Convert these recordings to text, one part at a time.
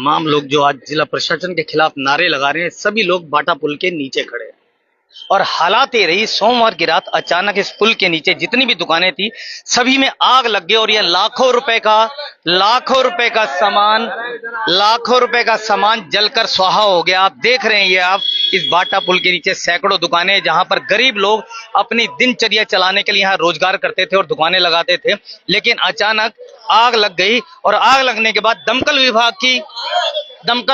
तमाम लोग जो आज जिला प्रशासन के खिलाफ नारे लगा रहे हैं, सभी लोग बाटा पुल के नीचे खड़े हैं। और हालात ये रही, सोमवार की रात अचानक इस पुल के नीचे जितनी भी दुकानें थी सभी में आग लग गई और यह लाखों रुपए का सामान जलकर स्वाहा हो गया। आप देख रहे हैं, ये आप इस बाटा पुल के नीचे सैकड़ों दुकानें, जहां पर गरीब लोग अपनी दिनचर्या चलाने के लिए यहाँ रोजगार करते थे और दुकानें लगाते थे, लेकिन अचानक आग लग गई। और आग लगने के बाद दमकल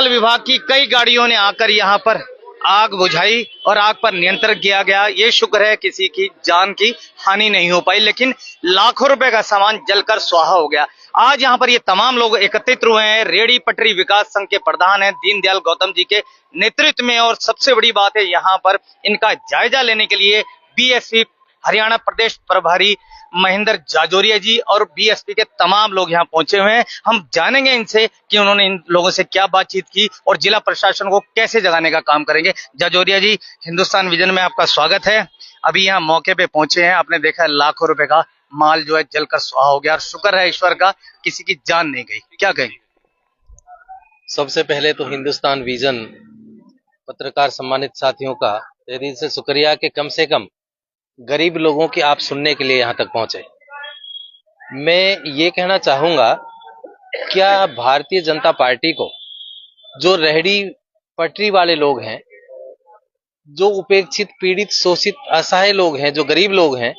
विभाग की कई गाड़ियों ने आकर यहाँ पर आग बुझाई और आग पर नियंत्रण किया गया। ये शुक्र है किसी की जान की हानि नहीं हो पाई, लेकिन लाखों रुपए का सामान जलकर स्वाहा हो गया। आज यहाँ पर ये तमाम लोग एकत्रित हुए हैं। रेहड़ी पटरी विकास संघ के प्रधान हैं दीनदयाल गौतम जी के नेतृत्व में, और सबसे बड़ी बात है यहाँ पर इनका जायजा लेने के लिए बीएसपी हरियाणा प्रदेश प्रभारी महेंद्र जाजोरिया जी और बीएसपी के तमाम लोग यहाँ पहुंचे हुए हैं। हम जानेंगे इनसे कि उन्होंने इन लोगों से क्या बातचीत की और जिला प्रशासन को कैसे जगाने का काम करेंगे। जाजोरिया जी, हिंदुस्तान विजन में आपका स्वागत है। अभी यहाँ मौके पे पहुंचे हैं, आपने देखा है लाखों रुपए का माल जो है जलकर स्वाहा हो गया, और शुक्र है ईश्वर का किसी की जान नहीं गई। क्या कहेंगे? सबसे पहले तो हिंदुस्तान विजन पत्रकार सम्मानित साथियों का तहे दिल से शुक्रिया कि कम से कम गरीब लोगों की आप सुनने के लिए यहाँ तक पहुंचे। मैं ये कहना चाहूंगा, क्या भारतीय जनता पार्टी को जो रेहड़ी पटरी वाले लोग हैं, जो उपेक्षित, पीड़ित, शोषित, असहाय लोग हैं, जो गरीब लोग हैं,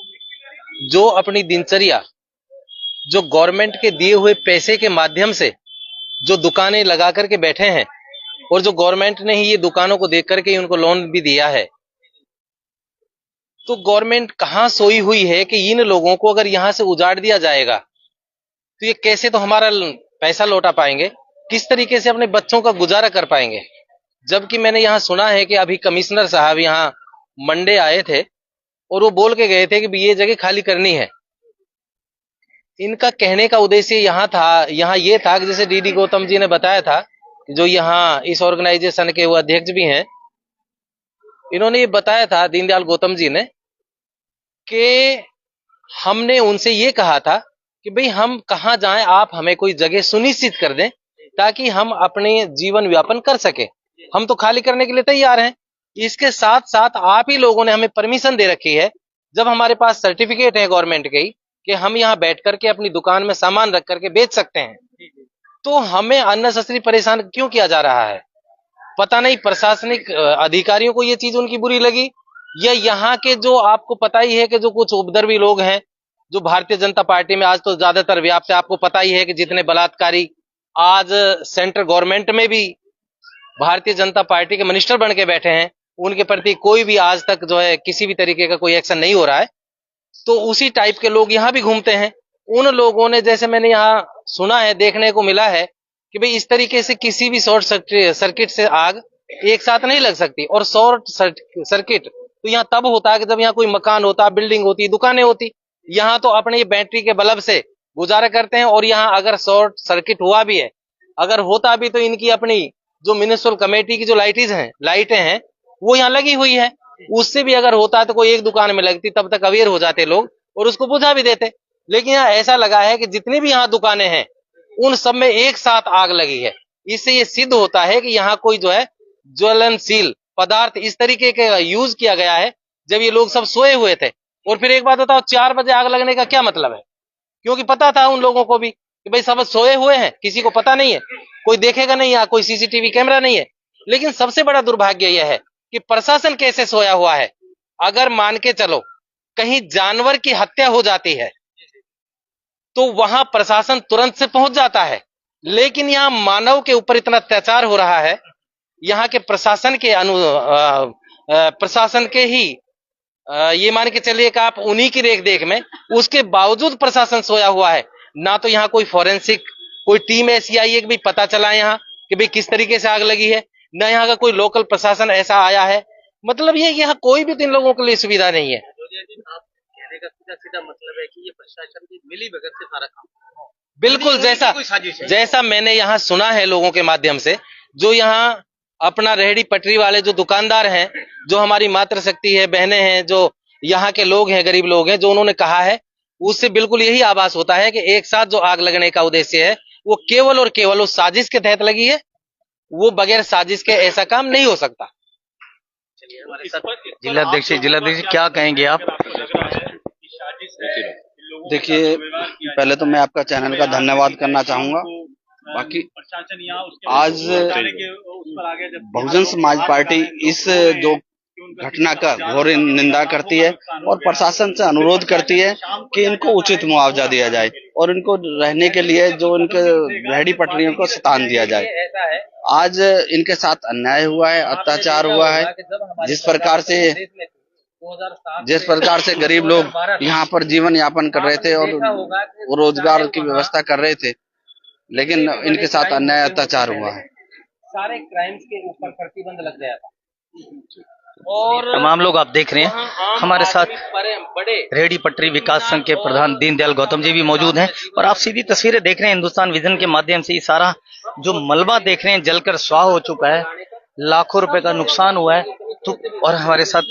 जो अपनी दिनचर्या जो गवर्नमेंट के दिए हुए पैसे के माध्यम से जो दुकानें लगा करके बैठे हैं, और जो गवर्नमेंट ने ही ये दुकानों को देख करके उनको लोन भी दिया है, तो गवर्नमेंट कहां सोई हुई है कि इन लोगों को अगर यहां से उजाड़ दिया जाएगा तो ये कैसे तो हमारा पैसा लौटा पाएंगे, किस तरीके से अपने बच्चों का गुजारा कर पाएंगे। जबकि मैंने यहां सुना है कि अभी कमिश्नर साहब यहां मंडे आए थे और वो बोल के गए थे कि ये जगह खाली करनी है। इनका कहने का उद्देश्य यहाँ ये था कि जैसे डीडी गौतम जी ने बताया था, जो यहाँ इस ऑर्गेनाइजेशन के वो अध्यक्ष भी हैं, इन्होंने ये बताया था दीनदयाल गौतम जी ने कि हमने उनसे ये कहा था कि भाई हम कहाँ जाएं, आप हमें कोई जगह सुनिश्चित कर दें ताकि हम अपने जीवन व्यापन कर सके। हम तो खाली करने के लिए तैयार हैं। इसके साथ साथ आप ही लोगों ने हमें परमिशन दे रखी है, जब हमारे पास सर्टिफिकेट है गवर्नमेंट के ही कि हम यहाँ बैठ करके अपनी दुकान में सामान रख करके बेच सकते हैं, तो हमें अननेसेसरी परेशान क्यों किया जा रहा है? पता नहीं प्रशासनिक अधिकारियों को ये चीज उनकी बुरी लगी, या यहाँ के जो आपको पता ही है कि जो कुछ उपद्रवी लोग हैं जो भारतीय जनता पार्टी में आज तो ज्यादातर व्याप्त है। आपको पता ही है कि जितने बलात्कारी आज सेंट्रल गवर्नमेंट में भी भारतीय जनता पार्टी के मिनिस्टर बन के बैठे हैं, उनके प्रति कोई भी आज तक जो है किसी भी तरीके का कोई एक्शन नहीं हो रहा है। तो उसी टाइप के लोग यहाँ भी घूमते हैं। उन लोगों ने, जैसे मैंने यहाँ सुना है, देखने को मिला है कि भाई इस तरीके से किसी भी शॉर्ट सर्किट से आग एक साथ नहीं लग सकती। और शॉर्ट सर्किट तो यहाँ तब होता है कि जब यहाँ कोई मकान होता, बिल्डिंग होती, दुकानें होती। यहाँ तो अपने बैटरी के बल्ब से गुजारा करते हैं, और यहाँ अगर शॉर्ट सर्किट हुआ भी है, अगर होता भी, तो इनकी अपनी जो म्युनिसिपल कमेटी की जो लाइटें हैं वो यहाँ लगी हुई है। उससे भी अगर होता तो कोई एक दुकान में लगती, तब तक अवेयर हो जाते लोग और उसको बुझा भी देते। लेकिन यहाँ ऐसा लगा है कि जितनी भी यहाँ दुकानें हैं उन सब में एक साथ आग लगी है। इससे ये सिद्ध होता है कि यहाँ कोई जो है ज्वलनशील पदार्थ इस तरीके का यूज किया गया है जब ये लोग सब सोए हुए थे। और फिर एक बात बताओ, 4 बजे आग लगने का क्या मतलब है? क्योंकि पता था उन लोगों को भी कि भाई सब सोए हुए हैं, किसी को पता नहीं है, कोई देखेगा नहीं, यहाँ कोई सीसीटीवी कैमरा नहीं है। लेकिन सबसे बड़ा दुर्भाग्य यह है कि प्रशासन कैसे सोया हुआ है। अगर मान के चलो कहीं जानवर की हत्या हो जाती है तो वहां प्रशासन तुरंत से पहुंच जाता है, लेकिन यहाँ मानव के ऊपर इतना अत्याचार हो रहा है। यहाँ के प्रशासन के ही ये मान के चलिए कि आप उन्हीं की रेख देख में, उसके बावजूद प्रशासन सोया हुआ है। ना तो यहाँ कोई फॉरेंसिक कोई टीम ऐसी आई है कि भाई पता चला यहाँ कि भाई किस तरीके से आग लगी है, न यहाँ का कोई लोकल प्रशासन ऐसा आया है। मतलब ये यहाँ कोई भी इन लोगों के लिए सुविधा नहीं है। आप कहने का सीधा मतलब है कि ये प्रशासन की मिलीभगत से सारा काम, बिल्कुल जैसा मैंने यहाँ सुना है लोगों के माध्यम से, जो यहाँ अपना रेहड़ी पटरी वाले जो दुकानदार हैं, जो हमारी मातृशक्ति है, बहनें हैं, जो यहाँ के लोग हैं, गरीब लोग हैं, जो उन्होंने कहा है, उससे बिल्कुल यही आभास होता है कि एक साथ जो आग लगने का उद्देश्य है वो केवल और केवल उस साजिश के तहत लगी है वो बगैर साजिश के ऐसा काम नहीं हो सकता। जिलाध्यक्ष क्या कहेंगे आप? देखिए, पहले तो मैं आपका चैनल का धन्यवाद करना चाहूंगा। बाकी आज बहुजन समाज पार्टी इस जो घटना का घोर निंदा करती है और प्रशासन से अनुरोध करती है कि इनको उचित मुआवजा दिया जाए और इनको रहने के लिए जो इनके रेहड़ी पटरियों को स्थान दिया जाए। आज इनके साथ अन्याय हुआ है, अत्याचार हुआ है। जिस प्रकार से गरीब लोग यहाँ पर जीवन यापन कर रहे थे और रोजगार की व्यवस्था कर रहे थे, लेकिन इनके साथ अन्याय अत्याचार हुआ है। सारे क्राइम्स के ऊपर प्रतिबंध लग गया था और तमाम लोग आप देख रहे हैं हमारे साथ रेहड़ी पटरी विकास संघ के प्रधान दीनदयाल गौतम जी भी मौजूद हैं और आप सीधी तस्वीरें देख रहे हैं हिंदुस्तान विजन के माध्यम से। ये सारा जो मलबा देख रहे हैं जलकर स्वाह हो चुका है, लाखों रुपए का नुकसान हुआ है। तो और हमारे साथ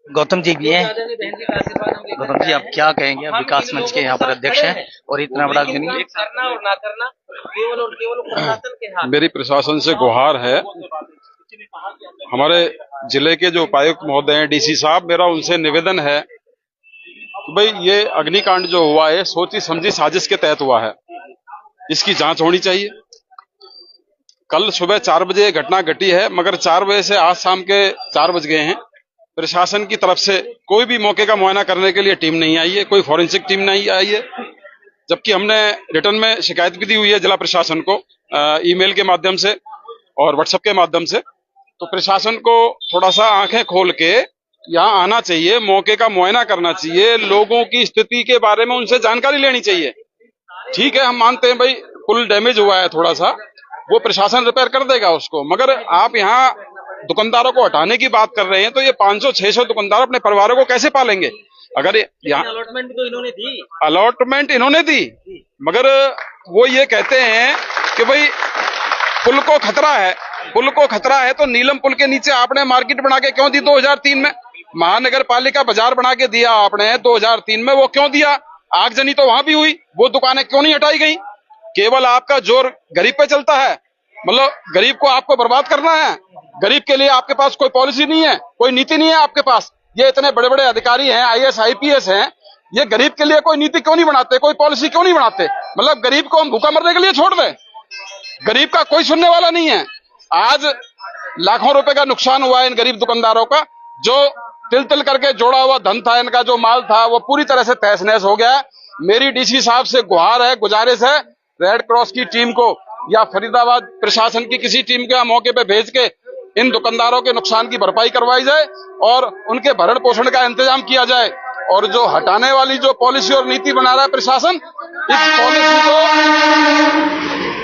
गौतम जी भी हैं। गौतम जी, आप क्या कहेंगे? आप विकास मंच के यहाँ पर अध्यक्ष हैं और इतना बड़ा करना और ना करना केवल और केवल प्रशासन के हाथ। मेरी प्रशासन से गुहार है, हमारे जिले के जो उपायुक्त महोदय हैं, डीसी साहब, मेरा उनसे निवेदन है कि भाई ये अग्निकांड जो हुआ है सोची समझी साजिश के तहत हुआ है, इसकी जांच होनी चाहिए। कल सुबह 4 बजे घटना घटी है, मगर 4 बजे से आज शाम के 4 बज गए हैं। प्रशासन की तरफ से कोई भी मौके का मुआयना करने के लिए टीम नहीं आई है, कोई फॉरेंसिक टीम नहीं आई है। जबकि हमने रिटर्न में शिकायत भी दी हुई है जिला प्रशासन को, ईमेल के माध्यम से और व्हाट्सएप के माध्यम से। तो प्रशासन को थोड़ा सा आंखें खोल के यहाँ आना चाहिए, मौके का मुआयना करना चाहिए, लोगों की स्थिति के बारे में उनसे जानकारी लेनी चाहिए। ठीक है, हम मानते हैं भाई पुल डैमेज हुआ है थोड़ा सा, वो प्रशासन रिपेयर कर देगा उसको, मगर आप यहाँ दुकानदारों को हटाने की बात कर रहे हैं तो ये 500-600 दुकानदार अपने परिवारों को कैसे पालेंगे? अगर यहाँ अलॉटमेंट तो इन्होंने दी, अलॉटमेंट इन्होंने दी, मगर वो ये कहते हैं कि भाई पुल को खतरा है तो नीलम पुल के नीचे आपने मार्केट बना के क्यों दी 2003 में? महानगर पालिका बाजार बना के दिया आपने 2003 में, वो क्यों दिया? आगजनी तो वहां भी हुई, वो दुकानें क्यों नहीं हटाई गई? केवल आपका जोर गरीब पे चलता है, मतलब गरीब को आपको बर्बाद करना है। गरीब के लिए आपके पास कोई पॉलिसी नहीं है, कोई नीति नहीं है आपके पास। ये इतने बड़े बड़े अधिकारी हैं, IAS IPS हैं, ये गरीब के लिए कोई नीति क्यों नहीं बनाते, कोई पॉलिसी क्यों नहीं बनाते? मतलब गरीब को हम भूखा मरने के लिए छोड़ दें? गरीब का कोई सुनने वाला नहीं है। आज लाखों रुपए का नुकसान हुआ है इन गरीब दुकानदारों का। जो तिल तिल करके जोड़ा हुआ धन था, इनका जो माल था, वो पूरी तरह से तहस नहस हो गया है। मेरी डीसी साहब से गुहार है, गुजारिश है, रेड क्रॉस की टीम को या फरीदाबाद प्रशासन की किसी टीम के मौके पे भेज के इन दुकानदारों के नुकसान की भरपाई करवाई जाए और उनके भरण पोषण का इंतजाम किया जाए। और जो हटाने वाली जो पॉलिसी और नीति बना रहा है प्रशासन,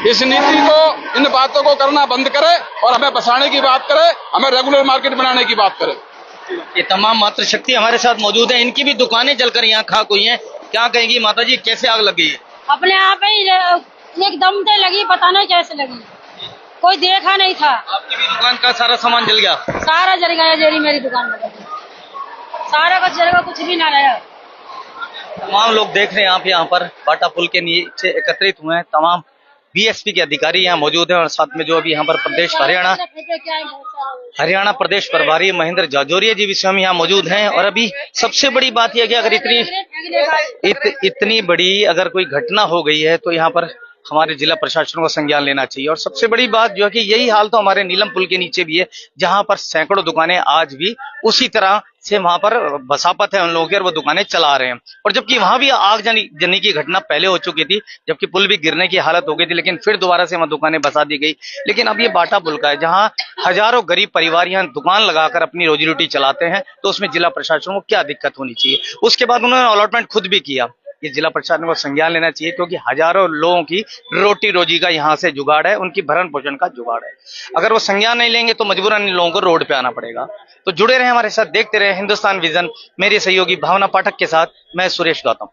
इस नीति को, इन बातों को करना बंद करे और हमें बसाने की बात करे, हमें रेगुलर मार्केट बनाने की बात करे। ये तमाम मातृशक्ति हमारे साथ मौजूद है, इनकी भी दुकानें जलकर यहाँ खाक हुई हैं। क्या कहेंगी माता जी, कैसे आग लगी है? अपने आप ही एकदम से लगी, पता नहीं कैसे लगी, कोई देखा नहीं था। आपकी भी दुकान का सारा सामान जल गया? सारा जल गया, जेरी मेरी दुकान में सारा कुछ जल गया, कुछ भी ना रहा। तमाम लोग देख रहे हैं आप यहाँ पर बाटा पुल के नीचे एकत्रित हुए हैं। तमाम BSP के अधिकारी यहाँ मौजूद हैं और साथ में जो अभी यहाँ पर प्रदेश हरियाणा प्रदेश प्रभारी महेंद्र जाजोरिया जी भी स्वयं यहाँ मौजूद हैं। और अभी सबसे बड़ी बात यह है कि अगर इतनी बड़ी अगर कोई घटना हो गई है तो यहाँ पर हमारे जिला प्रशासन को संज्ञान लेना चाहिए। और सबसे बड़ी बात जो है कि यही हाल तो हमारे नीलम पुल के नीचे भी है, जहां पर सैकड़ों दुकानें आज भी उसी तरह से वहां पर बसापत है उन लोगों की और वो दुकानें चला रहे हैं। और जबकि वहां भी आग जनी की घटना पहले हो चुकी थी, जबकि पुल भी गिरने की हालत हो गई थी, लेकिन फिर दोबारा से वहां दुकानें बसा दी गई। लेकिन अब ये बाटा पुल का है, जहां हजारों गरीब परिवार यहाँ दुकान लगाकर अपनी रोजी रोटी चलाते हैं, तो उसमें जिला प्रशासन को क्या दिक्कत होनी चाहिए? उसके बाद उन्होंने अलॉटमेंट खुद भी किया। ये जिला प्रशासन को संज्ञान लेना चाहिए, क्योंकि हजारों लोगों की रोटी रोजी का यहाँ से जुगाड़ है, उनकी भरण पोषण का जुगाड़ है। अगर वो संज्ञान नहीं लेंगे तो मजबूरन इन लोगों को रोड पे आना पड़ेगा। तो जुड़े रहे हमारे साथ, देखते रहे हिंदुस्तान विजन। मेरे सहयोगी भावना पाठक के साथ मैं सुरेश गौतम।